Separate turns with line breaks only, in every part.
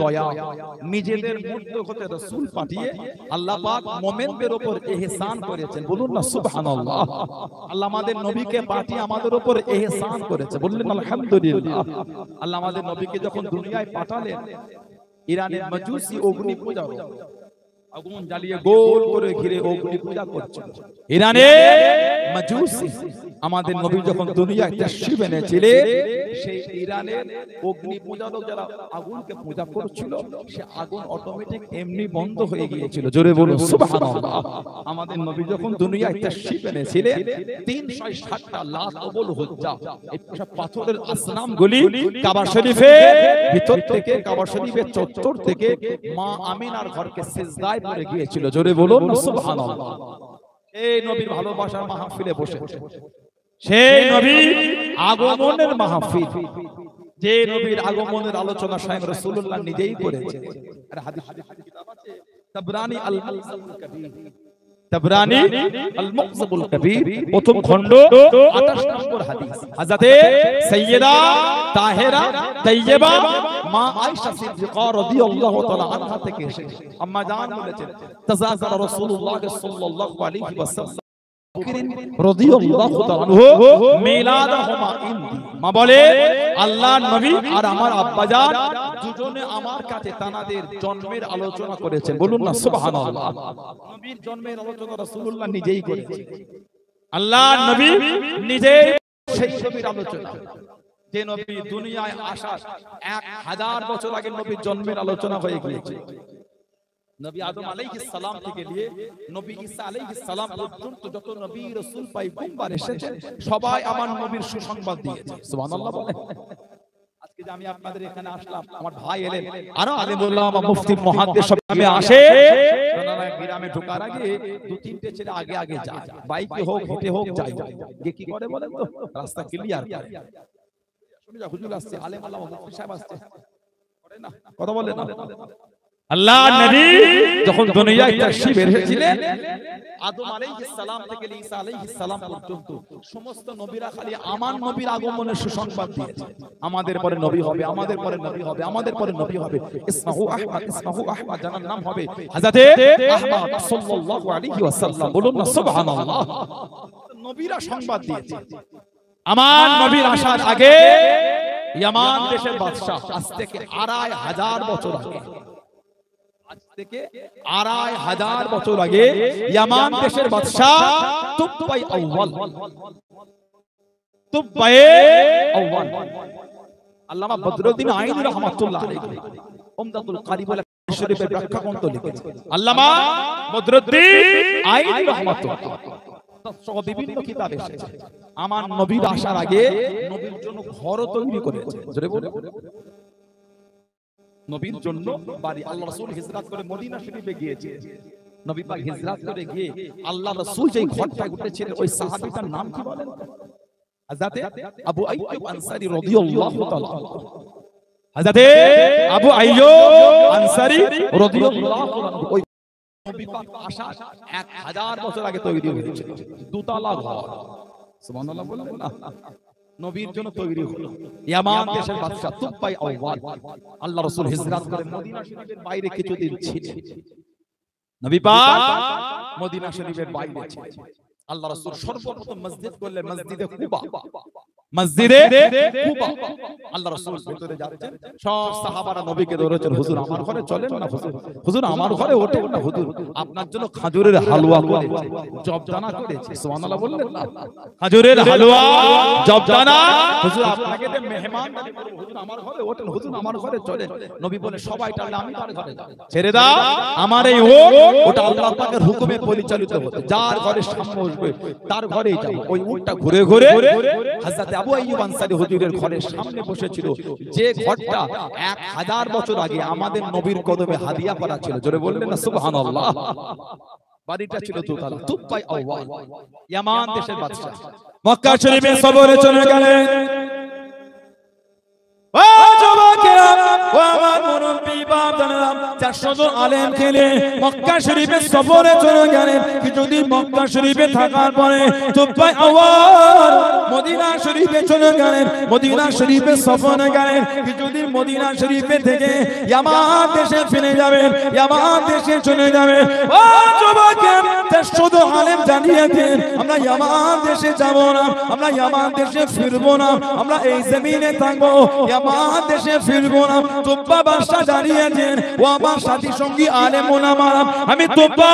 দয়া, নিজেদের মধ্য হতে রাসূল পাঠিয়ে আল্লাহ পাক মুমিনদের উপর ইহসান করেছেন। বলুন না সুবহানাল্লাহ। আল্লাহ আমাদের নবীকে পাঠিয়ে আমাদের উপর ইহসান করেছে, বললেন আলহামদুলিল্লাহ। আল্লাহ আমাদের নবীকে যখন দুনিয়ায় পাঠালেন, ইরানের মাজুসি অগ্নি পূজা, আগুন জ্বালিয়ে গোল করে ঘিরে অগ্নি পূজা করছে। ইরানে মাজুসি আমাদের নবী যখন দুনিয়ায় তাশরীফ এনেছিলেন, সেই ইরানের অগ্নি পূজারক যারা আগুনকে পূজা করছিল, সে আগুন অটোমেটিক এমনি বন্ধ হয়ে গিয়েছিল। জোরে বলুন সুবহানাল্লাহ। আমাদের নবী যখন দুনিয়ায় তাশরীফ এনেছিলেন, 360টা লাত কবুল হজ্জা, এই সব পাথরের আসনামগুলি কাবা শরীফের ভিতর থেকে, কাবা শরীফের চত্বর থেকে মা আমিনার ঘরকে সিজদায় পড়ে গিয়েছিল। জোরে বলুন সুবহানাল্লাহ। এই নবীর ভালোবাসার মাহফিলে বসে, সেই নবীর আগমনের মাহফিল, যে নবীর আগমনের আলোচনা স্বয়ং রাসূলুল্লাহ নিজেই করেছেন। আর হাদিস কিতাব আছে তাবরানী আল-মুকযাবুল কবীর, তাবরানী আল-মুকযাবুল কবীর প্রথম খণ্ড 28 নম্বর হাদিস, হযরতে সাইয়্যিদা তাহেরা তাইয়্যিবা মা আয়েশা সিদ্দিকা রাদিয়াল্লাহু তাআলা আনহা থেকে এসেছে। আম্মা জান বলেছেন, তাযাকারা রাসূলুল্লাহ সাল্লাল্লাহু আলাইহি ওয়াসাল্লাম রাদিয়াল্লাহু তাআলা আনহু মিলাদাহুমা ইনদি। মা বলে, আল্লাহর নবী আর আমার আব্বাজান দুজনে আমার কাছে তানাদের জন্মের আলোচনা করেছেন। বলুন না সুবহানাল্লাহ। নবীর জন্মের আলোচনা রাসূলুল্লাহ নিজেই করেছেন। আল্লাহর নবী নিজেই সেই নবীর আলোচনা, যে নবী দুনিয়ায় আসার 1000 বছর আগে নবীর জন্মের আলোচনা হয়ে গিয়েছে। নবী আদম আলাইহিস সালাম থেকে নিয়ে নবী ঈসা আলাইহিস সালাম পর্যন্ত যত নবী রাসূল পয়গম্বর এসেছেন, সবাই আমার নবীর সুসংবাদ দিয়েছে। সুবহানাল্লাহ বলে। আজকে যে আমি আপনাদের এখানে আসলাম, আমার ভাই এলেন, আরো আলিমুল্লাহ বা মুফতি মুহাদ্দিস সব আমি আসে, ওনারা গ্রামে ঢোকার আগে 2-3টে ছেলে আগে আগে যায়, বাইকে হোক হেঁটে হোক যায়, গিয়ে কি করে বলেন তো, রাস্তা ক্লিয়ার করে। শুনে যা হুজুর আসছে, আলিমুল্লাহ মুফতি সাহেব আসছে, করে না কথা বলে না। আল্লাহ নবী যখন দুনিয়ায় তাশরীফ এনেছিলেন, আদম আলাইহিস সালাম থেকে ঈসা আলাইহিস সালাম পর্যন্ত সমস্ত নবীরা খালি আমার নবীর আগমনের সুসংবাদ দিয়েছে। আমাদের পরে নবী হবে, আমাদের পরে নবী হবে, আমাদের পরে নবী হবে। ইসমাহু আহমদ, ইসমাহু আহমদ, জানার নাম হবে হযরতে আহমদ সাল্লাল্লাহু আলাইহি ওয়াসাল্লাম। বলুন না সুবহানাল্লাহ। নবীরা সংবাদ দিয়েছে। আমার নবীর আসার আগে ইয়ামান দেশের বাদশা, আজ থেকে 2500 বছর আগে, আজ থেকে 2500 বছর আগে ইয়ামান দেশের বাদশা তুবাই আউয়াল, তুবাই আউয়াল আল্লামা বদরুদ্দিন আইনি রাহমাতুল্লাহ আলাইহি উমদাতুল কারি বলে শরীফের ব্যাখ্যা গ্রন্থ লিখেছেন। আল্লামা বদরুদ্দিন আইনি রাহমাতুল্লাহ সহ বিভিন্ন কিতাব এসেছে। আমার নবীর আসার আগে নবীর জন্য ঘর তৈরি করেছে। জোরে বলে, নবীর জন্য বাড়ি। আল্লাহ রাসূল হিজরত করে মদিনা শরীফে গিয়েছে। নবী পাক হিজরত করে গিয়ে আল্লাহ রাসূল যেই ঘরটা উঠেছিলেন, ওই সাহাবীটার নাম কি বলেন? হযরতে আবু আইয়ুব আনসারী রাদিয়াল্লাহু তাআলা। হযরতে আবু আইয়ুব আনসারী রাদিয়াল্লাহু তাআলা ওই নবী পাক আসা 1000 বছর আগে তৈরি হয়েছে, দুতলা ঘর। সুবহানাল্লাহ বললেন না? নবীর জন্য তৈরি হলো। ইয়ামান দেশের বাদশা তুবাই আউয়াল, আল্লাহ রাসূল হিজরত করে মদিনা শরীফের বাইরে কিছুদিন ছিলেন। নবী পাক মদিনা শরীফের বাইরে ছিলেন। আল্লাহ রাসূল সর্বপ্রথম মসজিদ করলেন মসজিদে কুবা, মসজিদে কুবা। আল্লাহ রাসূল ভিতরে যাচ্ছেন, সব সাহাবারা নবীকে ধরেছেন, হুজুর আমার ঘরে চলেন না, হুজুর হুজুর আমার ঘরে ওঠেন না, হুজুর আপনার জন্য খাজুরের হালুয়া করেছে, জবদানা করেছে। সুবহানাল্লাহ বললেন না? খাজুরের হালুয়া, জবদানা, হুজুর আপনাকে তে মেহমান, হুজুর আমার ঘরে ওঠেন, হুজুর আমার ঘরে চলেন। নবী বলে, সবাই টালে আমি তার ঘরে যাব, ছেড়ে দাও আমার এই উট, ওটা আল্লাহ পাকের হুকুমে পরিচালিত হতো, যার ঘরে সামনে আসবে তার ঘরেই যাব। ওই উটটা ঘুরে ঘুরে হযরত আবু আইয়ুব আনসারী হুজুরের ঘরের সামনে বসেছিল, যে ঘরটা 1000 বছর আগে আমাদের নবীর কদমে হাদিয়া করা ছিল। জোরে বললেন না সুবহানাল্লাহ। বাড়িটা ছিল দোতলা, তুবাই আউয়াল, ইয়ামান দেশের বাদশা। মক্কা শরীফে সফরে চলে গেলেন। ও যুবকেরা, ও আমার মুরব্বি বাপ জানেরা, 400 জন আলেম খেলে মক্কা শরীফে সফরে চলে গেলেন। কিছুদিন মক্কা শরীফে থাকার পরে তুফাই আওয়াল মদিনা শরীফে চলে গেলেন। মদিনা শরীফে সফরে গেলেন। কিছুদিন মদিনা শরীফে থেকে ইয়ামান দেশে ফিরে যাবেন, ইয়ামান দেশে চলে যাবেন। ও যুবকের 400 জন আলেম জানিয়েছেন আমরা ইয়ামান দেশে যাব না, আমরা ইয়ামান দেশে ফিরবো না, আমরা এই জমিনে থাকবো, ইয়ামান দেশে ফিরবো না। তুব্বা বাদশা জানিয়েছেন ও আমার সাথী সঙ্গী আলেম ওলামারা, আমি তুব্বা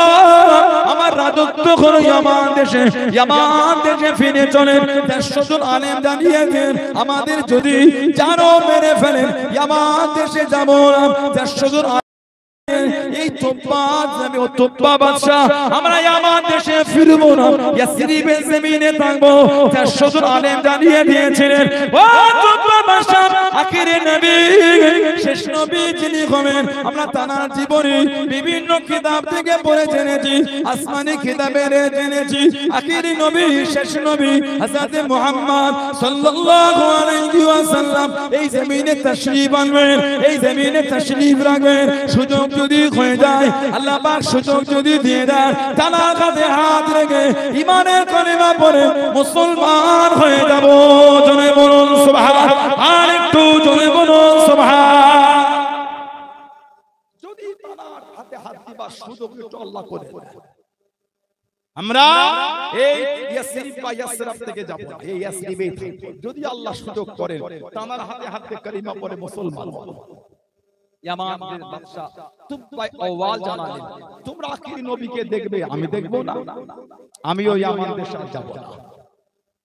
আমার রাজত্ব করো ইয়ামান দেশে, ইয়ামান দেশে ফিরে চলেন। 400 জন আলেম জানিয়েছেন আমাদের যদি জানো মেরে ফেলেন ইয়ামান দেশে যাব না। 400 জন এই তুব্বা বাদশা আমরা ইয়ামান দেশে ফিরবো না, ইয়াসরিবের জমিনে থাকবো। 400 জন আলেম জানিয়ে দিয়েছিলেন ও তুব্বা বাদশা আখিরে নবী শেষ নবী যিনি হবেন আমরা তার জীবনী বিভিন্ন কিতাব থেকে পড়ে জেনেছি, আসমানি কিতাবে জেনেছি আখিরি নবী শেষ নবী হযরত মুহাম্মদ সাল্লাল্লাহু আলাইহি ওয়াসাল্লাম এই জমিনে তাশরীফ আনবেন, এই জমিনে তাশরীফ রাখবেন। সুযোগ যদি হয়ে যায় আল্লাহ পাক সুযোগ যদি দিয়ে দেন তালার কাঁধে হাত রেখে ঈমানের কালিমা পড়ে মুসলমান হয়ে যাব। জোরে বলুন সুবহানাল্লাহ, আর একটু জোরে বলুন সুবহানাল্লাহ। যদি তালার হাতে হাত দিবার সুযোগ একটু আল্লাহ করে আমরা এই ইয়াসরিব বা ইয়াসরাব থেকে যাব, এই ইয়াসরিবে যদি আল্লাহ সুযোগ করেন তালার হাতে হাতে কালিমা পড়ে মুসলমান হব। ইয়ামানের বাদশা তুব্বাই আওয়াল জানালেন তোমরা আখিরি নবীকে দেখবে, আমি দেখব না, আমিও ইয়ামান দেশে যাব না।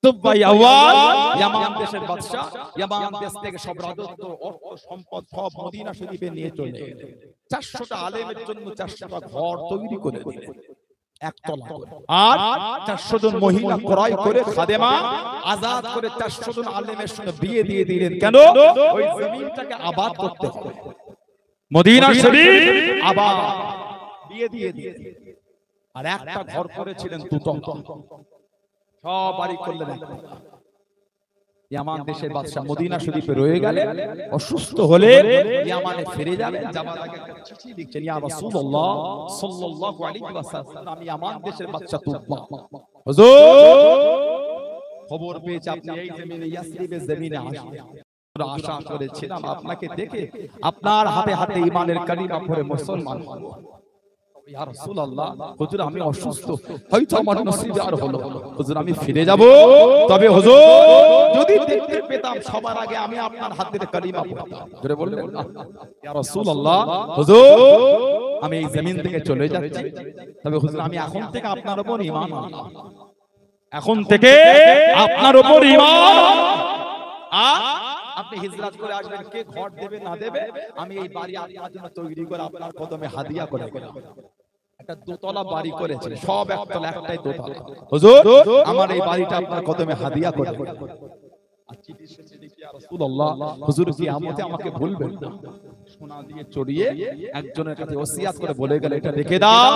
তুব্বাই আওয়াল ইয়ামান দেশের বাদশা ইয়ামান দেশ থেকে সব রাজত্ব অর্থ সম্পদ সব মদিনা শরীফে নিয়ে চলে গেলেন। 400টা আলেমের জন্য 400টা ঘর তৈরি করে দিলেন একতলা করে, আর 400 জন মহিলা ক্রয় করে খাদেমা আজাদ করে 400 জন আলেমের সঙ্গে বিয়ে দিয়ে দিলেন। কেন? ওই জমিনটাকে আবাদ করতে হবে, মদিনা শরীফ আবাদ বিয়ে দিয়ে দিয়ে। আর একটা ঘর করেছিলেন দুতলা, সব বাড়ি করলেন। ইয়ামান দেশের বাদশা মদিনা শরীফে রয়ে গেলেন, অসুস্থ হলে ইয়ামানে ফিরে যাবেন। যাবার আগে চিঠি লিখছেন, ইয়া রাসূলুল্লাহ সাল্লাল্লাহু আলাইহি ওয়াসাল্লাম আমি ইয়ামান দেশের বাদশা তুব্বা, হুজুর খবর পেয়েছি আপনি এই জমিনে ইয়াসরিবের জমিনে আসবেন। আশা করেছিলাম আপনাকে দেখে আপনার হাতে হাতে ঈমানের কালিমা পড়ে মুসলমান হব। ইয়া রাসূলুল্লাহ হুজুর আমি অসুস্থ, হয়তো আমার নসিবে আর হলো, হুজুর আমি ফিরে যাব। তবে হুজুর যদি দেখতে পেতাম সবার আগে আমি আপনার হাতে কালিমা পড়তাম। জোরে বললেন ইয়া রাসূলুল্লাহ হুজুর আমি এই জমিন থেকে চলে যাচ্ছি, তবে হুজুর আমি এখন থেকে আপনার উপর ঈমান আনলাম, এখন থেকে আপনার উপর ঈমান। আপনি হিজরত করে আসবেন, কে ঘর দেবে না দেবে আমি এই বাড়ি আপনার জন্য তৈরি করে আপনার কদমে হাদিয়া করে গেলাম। একটা দোতলা বাড়ি করেছে, সব একতলা একটাই দোতলা। হুজুর আমার এই বাড়িটা আপনার কদমে হাদিয়া করে গেলাম। রাসূলুল্লাহ হুজুর কিয়ামতে আমাকে ভুলবেন না। সোনা দিয়ে চড়িয়ে একজনের কাছে ওসিয়াত করে বলে গেল এটা রেখে দাও,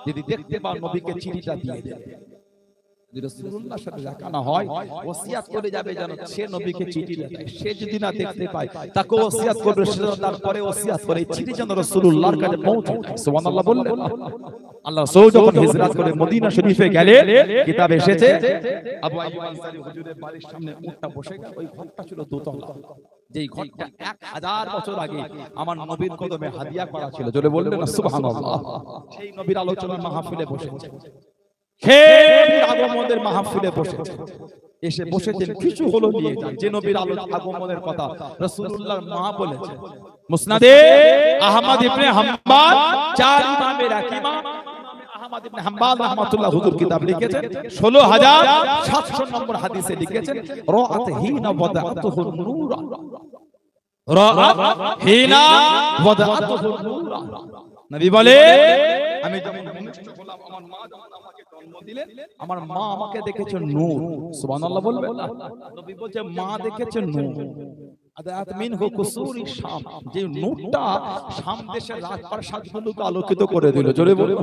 যদি দেখতে পাও নবীকে চিঠিটা দিয়ে দেন। রাসূলুল্লাহর সাথে দেখা না হয় ওসিয়াত করে যাবে যেন সে নবীকে চিঠি লেখে, সে যদি না দেখতে পায় তাকে ওসিয়াত করবে, তারপরে ওসিয়াত করে চিঠি যেন রাসূলুল্লাহর কাছে পৌঁছায়। সুবহানাল্লাহ বললেন। আল্লাহ রাসূল যখন হিজরত করে মদিনা শরীফে গেলেন, কিতাব এসেছে আবু আইয়ুব আনসারী হুজুরের বাড়ির সামনে উটটা বসে গেল। ওই ঘরটা ছিল দোতলা, যেই ঘরটা 1000 বছর আগে আমার নবীর কদমে হাদিয়া করা ছিল। জোরে বললেন না সুবহানাল্লাহ। সেই নবীর আলোচনা মাহফিলে বসেছে, আগমনের মাহফিলে বসেছে, এসে বসেছেন কিছু হলো নিয়ে যান। যে নবীর আগমনের কথা রাসূলুল্লাহর মা বলেছে, মুসনাদে আহমদ ইবনে হাম্বাল 4 ইমামের এক ইমাম আহমদ ইবনে হাম্বাল রাহমাতুল্লাহ হুজুর কিতাব লিখেছেন, 16700 নম্বর হাদিসে লিখেছেন রাআত হিনা ওয়াদাতুহু নূরা, রাআত হিনা ওয়াদাতুহু নূরা। নবী বলে আমি যখন ভূমিষ্ঠ হলাম আমার মা যখন আমাকে জন্ম দিলেন, আমার মা আমাকে দেখেছে নূর। সুবহানাল্লাহ বলবেন না? নবী বলছে মা দেখেছে নূর। আদাত মিনহু কুসুরি শাম, যে নূরটা শাম দেশের রাজপ্রাসাদগুলোকে আলোকিত করে দিল। জোরে বলুন।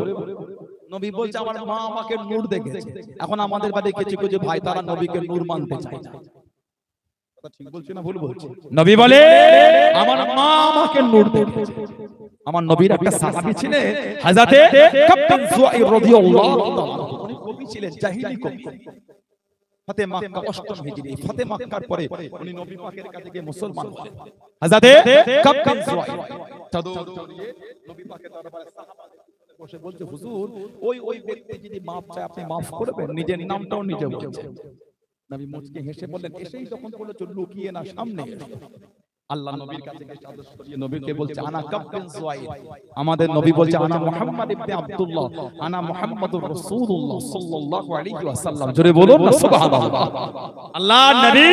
নবী বলছে আমার মা আমাকে নূর দেখেছে। এখন আমাদের বাড়ি কিছু কিছু ভাই তারা নবীকে নূর মানতে চায় না। ঠিক বলছি না ভুল বলছি? নবী বলে আমার মা আমাকে নূর দেখেছে। আমার নবীর একটা সাহাবী ছিলেন হযরতে কাব বিন যুআইর রাদিয়াল্লাহু তাআলা, উনি কবি ছিলেন, জাহিলি কবি। ফতে মক্কা 8ম হিজরি, ফতে মক্কার পরে উনি নবী পাকের কাছে গিয়ে মুসলমান হলেন। হযরতে কাব বিন যুআইর চাদর জড়িয়ে নবী পাকের দরবারে সাহাবাদের বসে বলছে, হুজুর ওই ব্যক্তি যদি মাফ চায় আপনি মাফ করবেন? নিজের নামটাও নিজে বলছে। নবী মুচকি হেসে বললেন, এসেই যখন বলেছো লুকিয়ে না, সামনে এসো। আল্লাহ নবীর কাছে গিয়ে চাদর সরিয়ে নবীকে বলছে, আনা কাব বিন যুআইর। আমাদের নবী বলছে, আনা মুহাম্মদ ইবনে আব্দুল্লাহ, আনা মুহাম্মাদুর রাসূলুল্লাহ সাল্লাল্লাহু আলাইহি ওয়াসাল্লাম। জোরে বলুন না সুবহানাল্লাহ। আল্লাহ নবী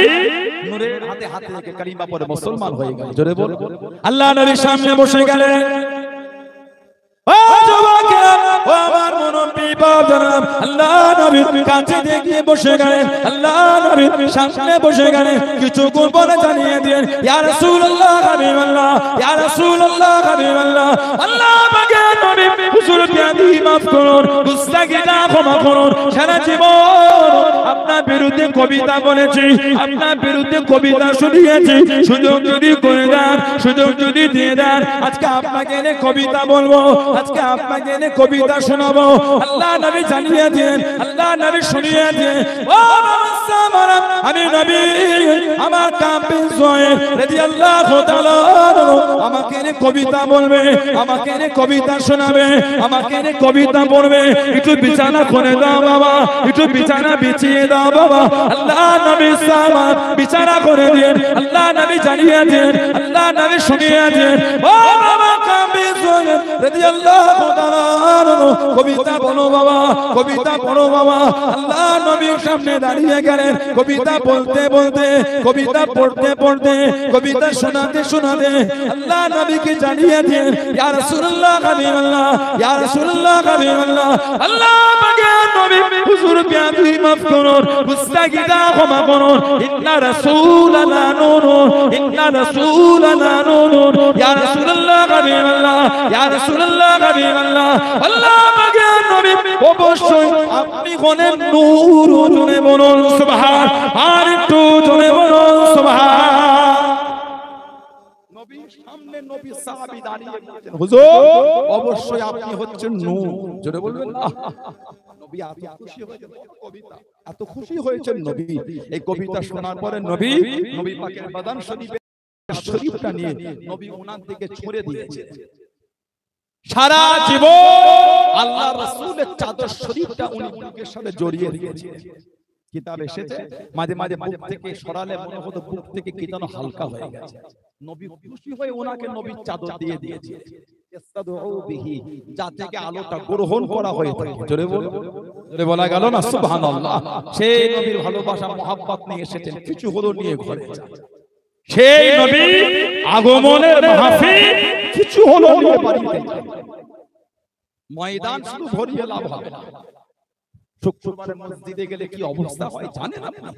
নূরের হাতে হাতে রেখে কালিমা পড়ে মুসলমান হয়ে গেল। জোরে বলুন। আল্লাহ নবীর সামনে বসে গেলেন। ও যুবকেরা, ও আমার মুরব্বি বাবারা, আল্লাহ নবীর কাছে দেখে বসে গেলেন। আল্লাহ নবীর সামনে বসে গেলেন। কিছু বলে জানিয়ে দিলেন, ইয়া রাসূলুল্লাহ হাবিবাল্লাহ, ইয়া রাসূলুল্লাহ হাবিবাল্লাহ, আল্লাহ পাকের নবী হুজুরকে আপনি মাফ করুন, গুস্তাখিটা ক্ষমা করুন। সারা জীবন আপনার বিরুদ্ধে কবিতা বলেছি, আপনার বিরুদ্ধে কবিতা শুনিয়েছি। সুযোগ যদি করে দেন, সুযোগ যদি দিয়ে দেন, আজকে আপনাকে এনে কবিতা বলবো, আজকে আপনাকে এনে কবিতা শোনাবো। আল্লাহ নবী জানিয়ে দেন, আল্লাহ নবী শুনিয়ে দেন, ও সামারা, আমি নবী আমার কাব বিন যুআইর রাদিয়াল্লাহু তাআলা আমাকে এনে কবিতা বলবে, আমাকে এনে কবিতা শোনাবে, আমাকে এনে কবিতা পড়বে। একটু বিছানা করে দাও বাবা, একটু বিছানা বিছিয়ে দাও বাবা। আল্লাহ নবী সামার বিছানা করে দেন। আল্লাহ নবী জানিয়ে দেন, আল্লাহ নবী শুনিয়ে দেন, ও বাবা কাব বিন যুআইর রাদিয়াল্লাহু তাআলা কবিতা বলো বাবা, কবিতা পড়ো বাবা। আল্লাহ নবীর সামনে দাঁড়িয়ে গেলেন। কবিতা বলতে বলতে, কবিতা পড়তে পড়তে, কবিতা শোনাতে শোনাতে আল্লাহ নবীকে জানিয়ে দেন, ইয়া রাসূলুল্লাহ হাবিবাল্লাহ, ইয়া রাসূলুল্লাহ হাবিবাল্লাহ, আল্লাহ পাকের নবী হুজুরকে আপনি মাফ করুন, গুস্তাখিটা ক্ষমা করুন। ইন্না রাসূলানা নূরুন, ইন্না রাসূলানা নূরুন, ইয়া রাসূলুল্লাহ হাবিবাল্লাহ, ইয়া রাসূলুল্লাহ হাবিবাল্লাহ, আল্লাহ পাকের নবী অবশ্যই আপনি হলেন নূর। জোরে বলুন সুবহান, আর একটু জোরে বলুন সুবহান। নবীর সামনে নবী সাহাবী দাঁড়িয়ে বলছেন, হুজুর অবশ্যই আপনি হচ্ছেন নূর। জোরে বলবেন না? নবী এত খুশি হয়েছেন, কবিতা এত খুশি হয়েছেন নবী। এই কবিতা শোনার পরে নবী পাকের বাদান শরীফটা নিয়ে নবী ওনার দিকে ছুঁড়ে দিয়েছে। সারা জীবন আল্লাহ রাসূলের চাদর শরীফটা উনি বুকের সাথে জড়িয়ে রেখেছিলেন। কিতাব এসেছে মাঝে মাঝে বুক থেকে সরালে মনে হতো বুক থেকে কি যেন হালকা হয়ে গেছে। নবী খুশি হয়ে ওনাকে নবীর চাদর দিয়ে দিয়েছে, ইস্তাদউ বিহি, যা থেকে আলোটা গ্রহণ করা হয়ে থাকে। জোরে বলা গেল না সুবহানাল্লাহ। সেই নবীর ভালোবাসা মহব্বত নিয়ে এসেছেন, কিছু হলো নিয়ে ঘরে যান। সেই নবী আগমনের মাহফিল, কিছু হলো নিয়ে বাড়িতে যান। ময়দান শুধু ভরিয়ে লাভ হবে না। শুক্রবারে মসজিদে গেলে কি অবস্থা হয় জানেন আপনি?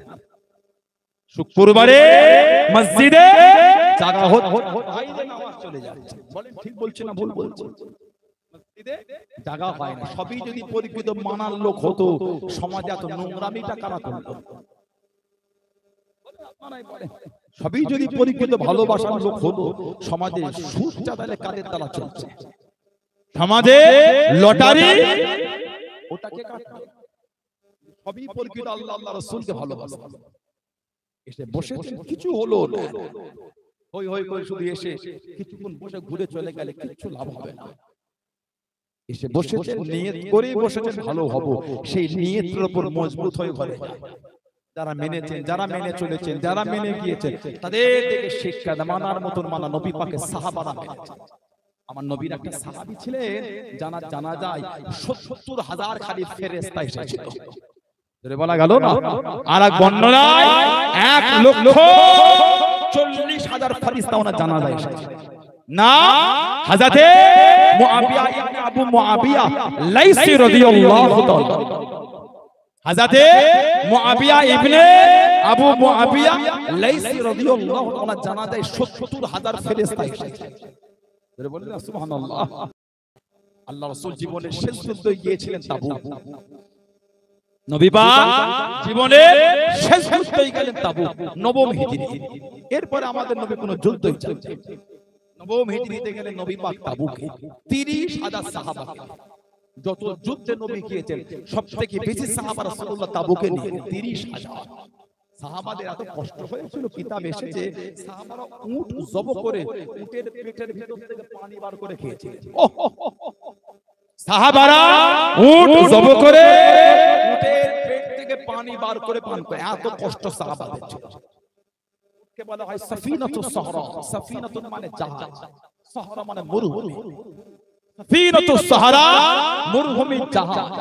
শুক্রবারে মসজিদে জায়গা বাইরে নামাজ চলে যাচ্ছে। বলেন ঠিক বলছি না ভুল বলছি? মসজিদে জায়গা হয় না। সবই যদি পরিচিত মানার লোক হতো, সমাজে এত নোংরামিটা কারা করতো? সবই যদি পরিচিত ভালোবাসার লোক হতো, সমাজে সুদ চাঁদালে কাদের দ্বারা চলছে? সমাজে লটারি ওটাকে কাটবে। সবই পরিচিত আল্লাহ আল্লাহ রাসূলকে ভালোবাসা। এসে বসেছেন, কিছু হলো না, হই হই করে শুধু এসে কিছুক্ষণ বসে ঘুরে চলে গেলে কিছু লাভ হবে না। এসে বসেছেন, নিয়ত করে বসেছেন ভালো হব, সেই নিয়তের উপর মজবুত হয়ে ঘরে যায়। যারা মেনেছেন, যারা মেনে চলেছেন, যারা মেনে গিয়েছেন, তাদের থেকে শিক্ষা মানার মতন মানা নবী পাকের সাহাবারা মেনেছেন। আমার নবীর একটা সাহাবী ছিলেন, জানা যায় ৭০,০০০ খালি ফেরেশতা এসেছিল। বলা গেল না? আর এক বর্ণনায় ১,৪০,০০০ ফেরেশতা ওনার জানাজায় এসেছে। না হযরতে মুআবিয়া ইবনে আবু মুআবিয়া লাইসি রাদিয়াল্লাহু তাআলা, হযরতে মুআবিয়া ইবনে আবু মুআবিয়া লাইসি রাদিয়াল্লাহু তাআলা জানাজায় ৭০,০০০ ফেরেশতা এসেছে। বলেন না সুবহানাল্লাহ। আল্লাহ রাসূল জীবনের শেষ যুদ্ধে গিয়েছিলেন তাবুক। নবী পাক জীবনের শেষ মুহূর্তেই গেলেন তাবুক নবম হিজরিতে। এরপরে আমাদের নবী কোনো যুদ্ধই চাইছে নবম হিজরিতে গেলেন নবী পাক তাবুকে 30,000 সাহাবা। যত যুদ্ধে নবী গিয়েছেন সবথেকে বেশি সাহাবা রাসূলুল্লাহ তাবুকে নিয়ে 30,000। সাহাবাদের এত কষ্ট হয়েছিল, কিতাব এসেছে সাহাবারা উট জব করে উটের পেটের ভিতর থেকে পানি বার করে খেয়েছে। সাহাবারা উট জব করে উটের পেট থেকে পানি বার করে পান করে, এত কষ্ট সাহাবাদের ছিল। কে বলা হয় সাফিনাতুস সাহরা। সাফিনাতুন মানে জাহাজ, সাহরা মানে মরুভূমি। সাফিনাতুস সাহরা মরুভূমি জাহাজ।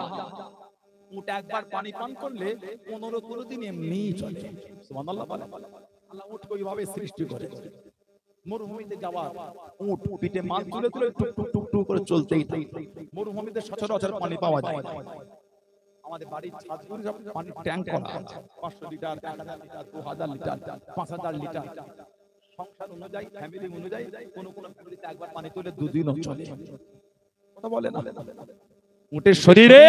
উট একবার পানি পান করলে 15-20 দিন এমনিই চলে। সুবহানাল্লাহ বলে। আল্লাহ উটকে ওইভাবে সৃষ্টি করে। মরুভূমিতে যাওয়া উট পিঠে মাল তুলে তুলে টুক টুক টুক টুক করে চলতেই থাকে। মরুভূমিতে সচরাচর পানি পাওয়া যায়। আমাদের বাড়ির ছাদগুলো সব পানি ট্যাঙ্ক করা আছে, 500 লিটার, 1000 লিটার, 2000 লিটার, 5000 লিটার। সংসার অনুযায়ী, ফ্যামিলি অনুযায়ী কোন কোন ফ্যামিলিতে একবার পানি তুলে 2 দিনও চলে। কথা বলে না, উটের শরীরে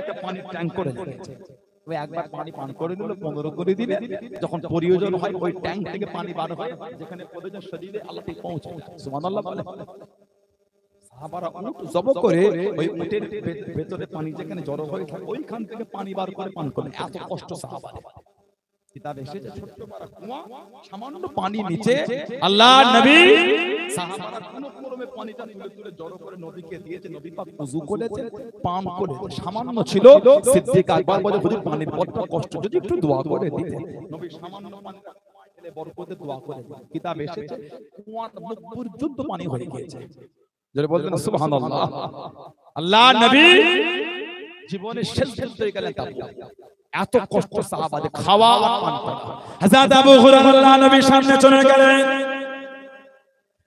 একটা পানির ট্যাঙ্ক করে রেখেছে। ওই একবার পানি পান করে নিল 15-20 দিনে, যখন প্রয়োজন হয় ওই ট্যাঙ্ক থেকে পানি বার হয়, যেখানে প্রয়োজন শরীরে আল্লাহ ঠিক পৌঁছায়। সুবহানাল্লাহ বলে। সাহাবারা উট জব করে ওই উটের ভেতরে পানি যেখানে জড়ো হয়ে থাকে ওইখান থেকে পানি বার করে পান করে, এত কষ্ট সাহাবাদের। কিতাবে এসেছে ছোট্ট পারা কুয়া, সামান্য পানি নিচে আল্লাহর নবী সাহাবারা কোন ক্রমে পানিটা তুলে তুলে জড়ো করে নবীকে দিয়েছে। নবী পাক ওযু করেছে, পান করেছে। সামান্য ছিল, সিদ্দিক আকবর বলে হুজুর পানির বড় কষ্ট, যদি একটু দোয়া করে দিতেন। নবী সামান্য পানিটা কুয়ায় ঢেলে বরকতে দোয়া করে দিলেন। কিতাবে এসেছে কুয়ার মুখ পর্যন্ত পানি হয়ে গিয়েছে। যারা বলতেন সুবহানাল্লাহ। আল্লাহর নবী জীবনের শেষ মুহূর্তে গেলেন তাবুক। এত কষ্ট সাহাবাদের খাওয়া আর পান করা। হযরত আবু হুরায়রা আল্লাহর নবীর সামনে চলে গেলেন।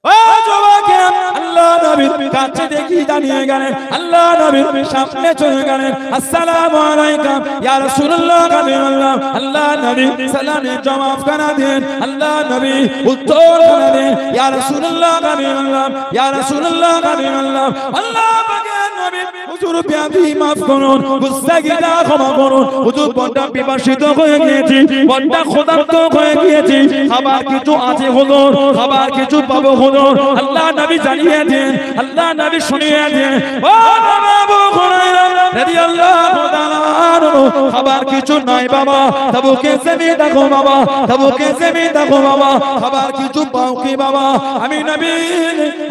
ও যুবকে, আল্লাহর নবীর কাছে দেখি দাঁড়িয়ে গেলেন। আল্লাহর নবীর সামনে চলে গেলেন। আসসালামু আলাইকুম ইয়া রাসূলুল্লাহ হাবিবাল্লাহ। আল্লাহর নবী সালামের জবাব কানা দেন। আল্লাহর নবী উত্তর কানা দেন, ইয়া রাসূলুল্লাহ হাবিবাল্লাহ, ইয়া রাসূলুল্লাহ হাবিবাল্লাহ। আল্লাহ পাকের নবী হুজুর বিয়াদি মাফ করুন, গুস্তাগিরা ক্ষমা করুন। হুজুর বড়টা বিবাসিত হয়ে গিয়েছি, বড়টা ক্ষুধার্ত হয়ে গিয়েছি। খাবার কিছু আছে হুজুর, খাবার কিছু পাবো হুজুর। আল্লাহ নবী জানিয়ে দেন, আল্লাহ নবী শুনিয়ে দেন। ও আবু হুরায়রা রাদিয়াল্লাহু তাআলা আনহু, খাবার কিছু নাই বাবা, তাবুকে জমি দেখো বাবা, তাবুকে জমি দেখো বাবা, খাবার কিছু পাও কি বাবা? আমি নবী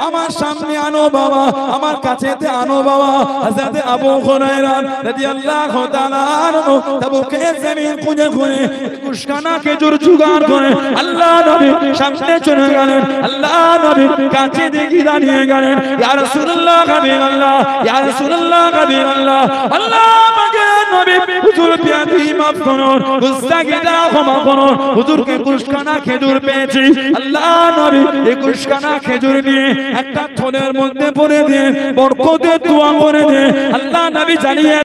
আমার সামনে আনো বাবা, আমার কাছেতে আনো বাবা। হযরত আবু হুরায়রা রাদিয়াল্লাহু তাআলা আনহু তাবুকে জমি খুঁজে খুঁজে 21 খানা খেজুর জোগাড় করে আল্লাহ নবীর সামনে চলে গেলেন। আল্লাহ নবীর কাছে দেখি দাঁড়িয়ে গেলেন। ইয়া রাসূলুল্লাহ হাবিবাল্লাহ, ইয়া রাসূলুল্লাহ হাবিবাল্লাহ। আল্লাহ পাকের নবী হুজুর বিয়াদি মাফ করুন, গুস্তাগিরা ক্ষমা করুন। হুজুরকে 21 খানা খেজুর পেয়েছি। আল্লাহ নবী 21 খানা খেজুর নিয়ে একটা থলের মধ্যে ভরে দিয়ে বরকতের দোয়া করে দিয়ে আল্লাহ নবী জানিয়ে,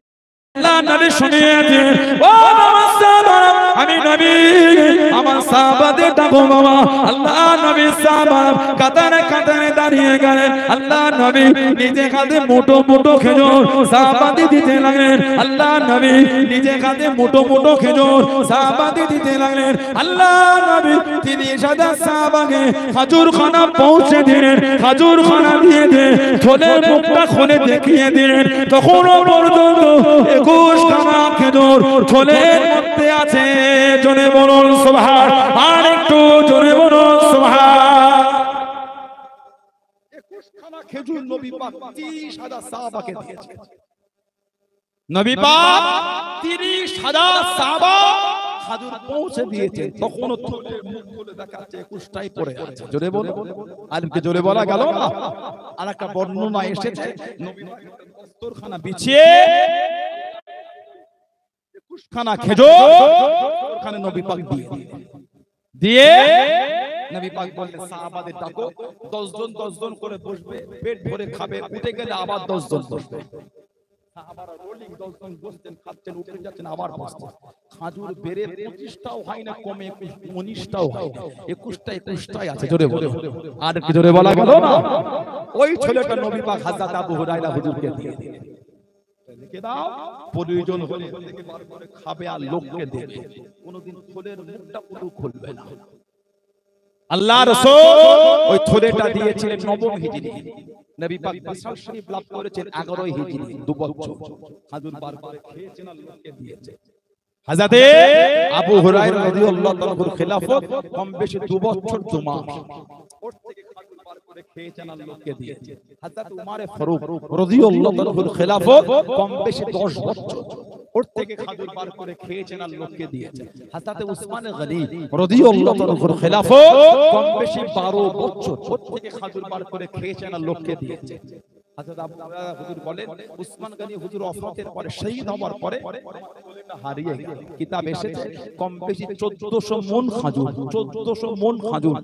আল্লাহ নবী শুনিয়ে দেন। ও আমার সাহাবারা, আমি নবী আমার সাহাবাদের ডাকো বাবা। আল্লাহ নবী সাহাবারা কাতারে কাতারে দাঁড়িয়ে গেলেন। আল্লাহ নবী নিজে হাতে মোটো মোটো খেজুর সাহাবাদের দিতে লাগলেন। আল্লাহ নবী নিজে হাতে মোটো মোটো খেজুর সাহাবাদের দিতে লাগলেন। আল্লাহ নবী 30,000 সাহাবাকে খাজুর খানা পৌঁছে দিলেন। খাজুর খানা দিয়ে দিয়ে থলের মুখটা খুলে দেখিয়ে দিলেন। তখনও পর্যন্ত 21 খানা খেজুর থলের মধ্যে আছে। জোরে বলুন সুবহান, আর একটু জোরে বলুন সুবহান। 21 খানা খেজুর নবী পাক 30,000 সাহাবাকে দিয়েছে। নবী পাক 30,000 সাহাবা খাজুর পৌঁছে দিয়েছে। তখনও থলের মুখ খুলে দেখাচ্ছে 21টাই পড়ে আছে। জোরে বলুন, আলেমকে জোরে বলা গেল না। আর একটা বর্ণনা এসেছে নবী দস্তরখানা বিছিয়ে 21 খানা খেজুর ওখানে নবী পাক দিয়ে নবী পাক বললেন সাহাবাদের ডাকো, 10 জন 10 জন করে বসবে, পেট ভরে খাবে, উঠে গেলে আবার 10 জন বসবে। সাহাবারা রোলিং 10 জন বসছেন, খাচ্ছেন, উঠে যাচ্ছেন, আবার বসছেন। খাজুর বেড়ে 25টাও হয় না, কমে 19টাও হয় না, 21টাই আছে। জোরে বলে, আর কি জোরে বলা গেল না। ওই ছেলেটা নবী পাক হযরত আবু হুরায়রা হুজুরকে দিয়ে দিলেন। রেখে দাও, প্রয়োজন হলে থেকে বার করে খাবে আর লোককে দেবে, কোনোদিন থলের মুখটা পুরো খুলবে না। আল্লাহ রাসূল ওই থলেটা দিয়েছিলেন নবম হিজরি, নবী পাক বিশাল শরীফ লাভ করেছেন 11 হিজরি, 2 বছর হাজুর বার করে খেয়েছেন আর লোককে দিয়েছেন। হযরতে আবু হুরায়রা রাদিয়াল্লাহু তাআলার খিলাফত কম বেশি 2 বছর জমা, ওর থেকে খাজুর বার করে খেয়েছেন আর লোককে দিয়েছেন। হযরত উমর ফারুক রাদিয়াল্লাহু তাআলার খিলাফত কম বেশি 10 বছর, ওর থেকে খাজুর বার করে খেয়েছেন আর লোককে দিয়েছেন। হযরত উসমান গনি রাদিয়াল্লাহু তাআলার খিলাফত কম বেশি 12 বছর, ওর থেকে খাজুর বার করে খেয়েছেন আর লোককে দিয়েছেন। হযরত আবু হুরায়রা হুজুর বলেন উসমান গনি হুজুর ওফাতের পরে শহীদ হওয়ার পরে হারিয়ে গেল, কিতাব এসেছে কম বেশি 1400 মণ খাজুর, 1400 মণ খাজুর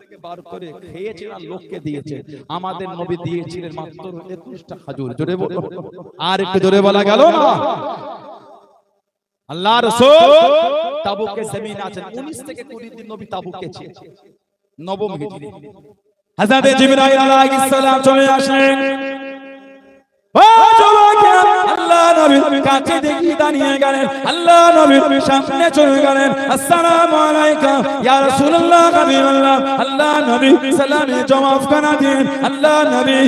থেকে বার করে খেয়েছেন আর লোককে দিয়েছেন। আমাদের নবী দিয়েছিলেন মাত্র 21টা খাজুর। জোরে বলো, আর একটু জোরে বলা গেল না? আল্লাহ রাসূল তাবুকে জমিন আছেন 19 থেকে 20 দিন নবী তাবুকে ছিলেন, নবম হিজরি। হযরত জিবরাইল আলাইহিস সালাম চলে আসলেন, ও যুবকেরা আল্লাহ নবীর কাছে দেখি দাঁড়িয়ে গেলেন, আল্লাহ নবীর সামনে চলে গেলেন, আসসালামু আলাইকা ইয়া রাসূলুল্লাহ হাবিবাল্লাহ। আল্লাহ নবী সালামে জবাব কানা দেন, আল্লাহ নবী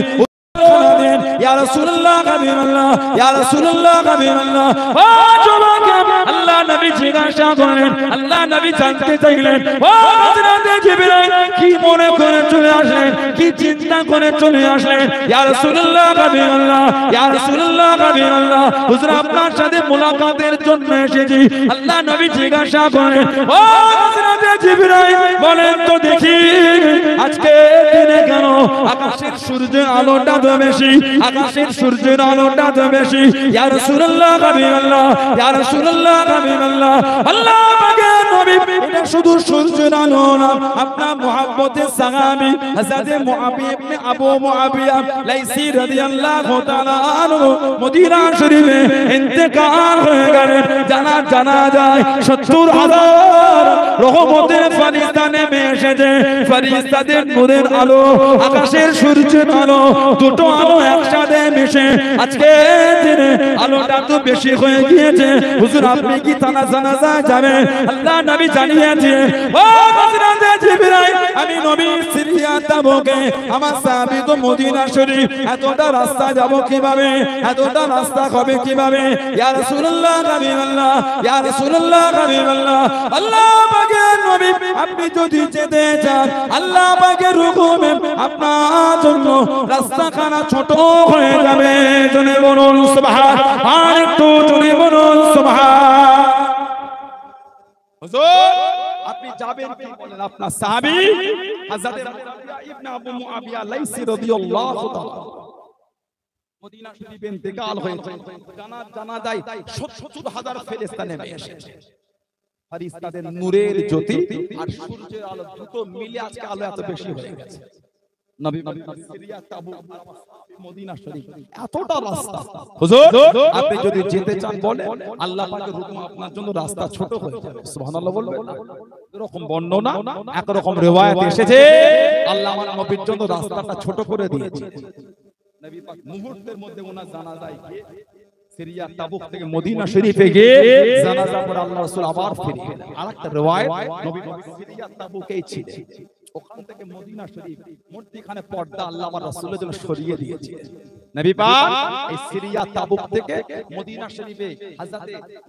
দেন ইয়া রাসূলুল্লাহ হাবিবাল্লাহ, ইয়া রাসূলুল্লাহ হাবিবাল্লাহ। ও যুবকেরা আল্লাহ নবী জিজ্ঞাসা করলেন, আল্লাহ নবী জানতে চাইলেন ও হযরত জিবরাইল কি মনে করে চলে আসলেন, কি চিন্তা করে চলে আসলেন? ইয়া রাসূলুল্লাহ হাবিবাল্লাহ, ইয়া রাসূলুল্লাহ হাবিবাল্লাহ, হুজুর আপনার সাথে মুলাকাতের জন্য এসেছি। আল্লাহ নবী জিজ্ঞাসা করলেন ও হযরত জিবরাইল বলেন তো দেখি আজকে দিনে কেন আকাশের সূর্যের আলোটা তো বেশি, আকাশের সূর্যের আলোটা তো বেশি? ইয়া রাসূলুল্লাহ হাবিবাল্লাহ, ইয়া রাসূলুল্লাহ হাবিবাল্লাহ। আল্লাহ পাকের নবী এটা শুধু সূর্যের আলো না, আপনার মুহাব্বতের সাহাবী হযরত মুআবিয়া ইবনে আবু মুআবিয়া লাইসি রাদিয়াল্লাহু তাআলা আনহু মদিনা শরীফে ইন্তেকাল হয়ে গেলেন। জানা যায় 70,000 রহমতের ফেরেশতা নেমে এসেছে, ফেরেশতাদের নূরের আলো আকাশের সূর্যের আলো দুটো আলো একসাথে মিশে আজকে দিনে আলোটা তো বেশি হয়ে গিয়েছে। হুজুর আপনি কি জানাজা যাবেন? আল্লাহ নবী জানিয়েছেন ও হযরত জিবরাইল আমি নবী সিরিয়া তাবুকে, আমার সাহাবী তো মদিনা শরীফ, এতটা রাস্তা যাব কিভাবে, এতটা রাস্তা হবে কিভাবে? ইয়া রাসূলুল্লাহ হাবিবাল্লাহ, ইয়া রাসূলুল্লাহ হাবিবাল্লাহ। আল্লাহ পাকের নবী আপনি যদি যেতে চান আল্লাহ পাকের হুকুমে আপনার জন্য রাস্তাখানা ছোট হয়ে যাবে। জনে বলুন সুবহান, আর একটু জনে বলুন সুবহান। হুজুর আপনি যাবেন কি বলেন? আপনার সাহাবী হযরত মুআবিয়া ইবনে আবু মুআবিয়া লাইসি রাদিয়াল্লাহু তাআলা মদিনা শরীফে ইন্তেকাল হয়েছে। জানা যায় 70,000 ফেরেশতা নেমে এসেছে। ফেরেশতাদের নূরের জ্যোতি আর সূর্যের আলো দুটো মিলে আজকে আলো এত বেশি হয়ে গেছে। নবী সিরিয়া তাবুক মদিনা শরীফ এতটা রাস্তা। হুজুর আপনি যদি যেতে চান বলেন আল্লাহ পাকের হুকুম আপনার জন্য রাস্তা ছোট হয়ে যাবে। সুবহানাল্লাহ বলবেন না? এরকম বর্ণনা একরকম রিওয়ায়াত এসেছে আল্লাহ আমার নবীর জন্য রাস্তাটা ছোট করে দিয়েছে। নবী পাক মুহূর্তের মধ্যে ওনার জানাজায় গিয়ে সিরিয়া তাবুক থেকে মদিনা শরীফে গিয়ে জানাজা পড়ে আল্লাহ রাসূল আবার ফিরে গেলেন। আরেকটা রিওয়ায়াত নবী সিরিয়া তাবুকেই ছিলেন, ওখান থেকে মদিনা শরীফ মধ্যখানে পর্দা আল্লাহ আমার রাসূলের জন্য সরিয়ে দিয়েছে। নবী পাক এই সিরিয়া তাবুক থেকে মদিনা শরীফে হযরত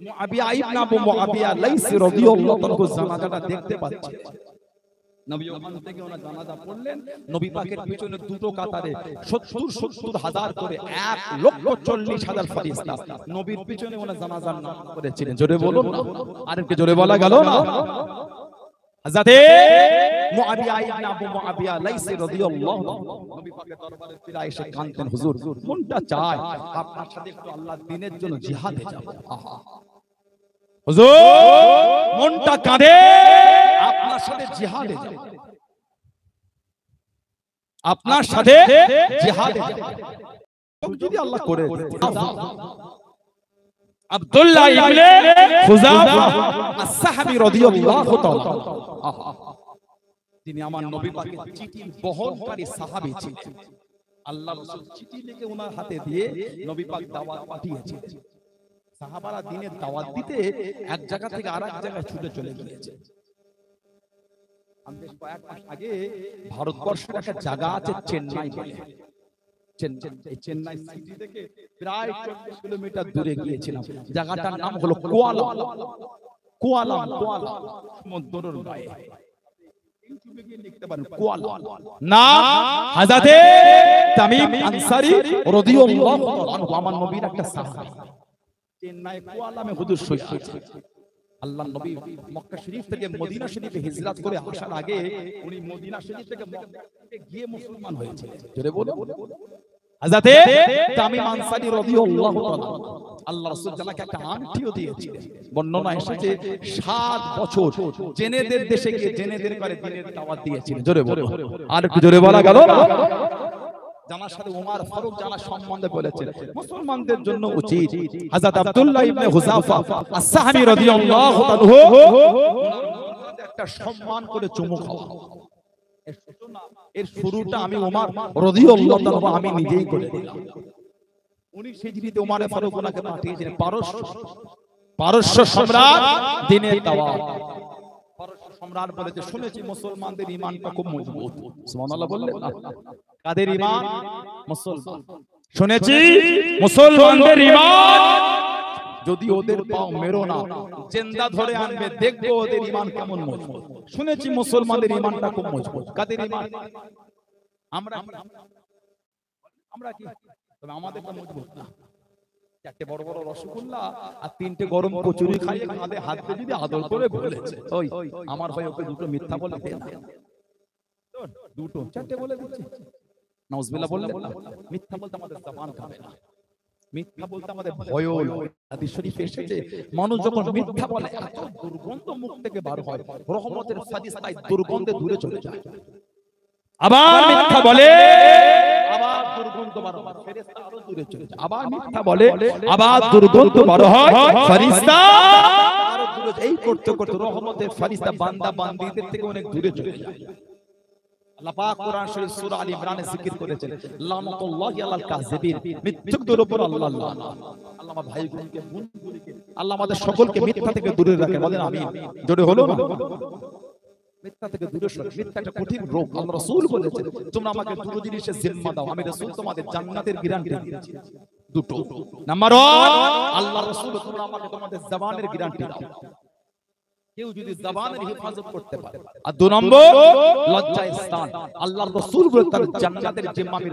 মুআবিয়া ইবনে আবু মুআবিয়া লাইসি রাদিয়াল্লাহু তাআলা জানাজাটা দেখতে পাচ্ছেন। নবী ওখান থেকে ওনার জানাজা পড়লেন। নবী পাকের পিছনে দুটো কাতারে 70,000 করে 1,40,000 ফেরেশতা নবীর পিছনে ওনার জানাজার নাম করেছিলেন। জোরে বলুন না, আর একটু জোরে বলা গেল না? হযরত মুআবিয়া ইবনে আবু মুআবিয়া লাইসি রাদিয়াল্লাহু তাআলা নবী পাকের দরবারে ফিরে এসে কাঁদতেন, হুজুর মনটা চায় আপনার সাথে একটু আল্লাহর দ্বীনের জন্য জিহাদে যাব। হুজুর মনটা কাঁদে আপনার সাথে জিহাদে যাব, আপনার সাথে জিহাদে যাব যদি আল্লাহ করে দেন। আব্দুল্লাহ ইবনে খুযাফা আস-সাহাবী রাদিয়াল্লাহু তাআলা তিনি আমার নবী পাকের চিঠি বহনকারী সাহাবী ছিলেন। আল্লাহ রাসূল চিঠি লিখে ওনার হাতে দিয়ে নবী পাক দাওয়াত পাঠিয়েছেন। সাহাবারা দিনের দাওয়াত দিতে এক জায়গা থেকে আরেক জায়গায় ছুটে চলে গিয়েছে। আমি কয়েক মাস আগে ভারতবর্ষের একটা জায়গা আছে চেন্নাই বলে, চেন্নাই সিটি থেকে প্রায় 40 কিলোমিটার দূরে গিয়েছিলাম। জায়গাটার নাম হলো কোয়ালাম। সমুদ্রের গায়ে ইউটিউবে গিয়ে লিখতে পারেন কোয়ালাম। নাম হযরতে তামিম আনসারী রাদিয়াল্লাহু আনহু, আমার নবীর একটা সাহাবী। চেন্নাই কোয়ালামে হুজুর শহীদ হয়েছে। আল্লাহ নবী মক্কা শরীফ থেকে মদিনা শরীফে হিজরত করে আসার আগে উনি মদিনা শরীফ থেকে মক্কাতে গিয়ে মুসলমান হয়েছিলেন। জোরে বলো, হযরতে তামিম আনসারী রাদিয়াল্লাহু তাআলা আল্লাহ রাসূল জানাকে একটা আংটিও দিয়েছিলেন। বর্ণনা এসেছে 7 বছর জেনেদের দেশে গিয়ে জেনেদের করে দিনের দাওয়াত দিয়েছিলেন। জোরে বলো, আর একটু জোরে বলা গেল না? জানার সাথে ওমর ফারুক জানার সম্বন্ধে বলেছেন মুসলমানদের জন্য উচিত হযরত আব্দুল্লাহ ইবনে হুযাফা আস-সাহাবী রাদিয়াল্লাহু তাআলা একটা সম্মান করে চুমু খাওয়া। এর শুরুটা আমি ওমর রাদিয়াল্লাহু তাআলা আমি নিজেই করে দিলাম। উনি হিজরিতে ওমর ফারুক ওনাকে পাঠিয়েছিলেন পারস্য সম্রাট দিনের দাওয়াত। পারস্য সম্রাট বলেছে শুনেছি মুসলমানদের ঈমানটা খুব মজবুত। সুবহানাল্লাহ বললেন না? কাদের ঈমান? মুসলমান। শুনেছি মুসলমানদের ঈমান, যদি ওদের পাও মেরো না, জিন্দা ধরে আনবে, দেখবো ওদের ঈমান কেমন মজবুত। শুনেছি মুসলমানদের ঈমানটা খুব মজবুত। কাদের ঈমান? আমরা কি? তবে আমাদেরটা মজবুত না। চারটে বড় বড় রসগোল্লা আর 3টে গরম কচুরি খাইয়ে কাঁধে হাত দিয়ে যদি আদর করে বলেছে ওই আমার ভাই ওকে দুটো মিথ্যা বলে দে না, দুটো 4টে বলে দিচ্ছে। নাউজুবিল্লাহ বললে মিথ্যা বলতে আমাদের জবান কাঁপে না, মিথ্যা বলতে আমাদের ভয়ও লাগে। হাদিস শরীফে এসেছে মানুষ যখন মিথ্যা বলে এত দুর্গন্ধ মুখ থেকে বার হয়, রহমতের ফারিস্তায় দুর্গন্ধে দূরে চলে যায়। আবার মিথ্যা বলে আবার দুর্গন্ধ বার হয়, ফেরেশতা আরো দূরে চলে যায়। আবার মিথ্যা বলে আবার দুর্গন্ধ বার হয়, ফেরেশতা আরো দূরে। এই করতে করতে রহমতের ফেরেশতা বান্দা বান্দীদের থেকে অনেক দূরে চলে যায়। আল্লাহ পাক কোরআন শরীফ সূরা আল ইমরানে জিকির করেছেন লানাতুল্লাহি আলাল কাযিবিন, মিথ্যুকদের উপর আল্লাহ লানত। আল্লাহ আমার ভাইগুলোকে বোনগুলোকে আল্লাহ আমাদের সকলকে মিথ্যা থেকে দূরে রাখে। বলেন আমিন। জোরে হলো না? মিথ্যা থেকে দূরে সরে। মিথ্যা একটা কঠিন রোগ। আল্লাহ রাসূল বলেছেন তোমরা আমাকে দুটো জিনিসের জিম্মা দাও, আমি রাসূল তোমাদের জান্নাতের গ্যারান্টি দিয়েছি। দুটো। নাম্বার 1 আল্লাহ রাসূল তোমরা আমাকে তোমাদের জবানের গ্যারান্টি দাও, কেউ যদি জবানের হেফাজত করতে পারে। আর 2 নম্বর লজ্জাস্থান, আল্লাহর রাসূল বলেন তার জান্নাতের জিম্মা আমি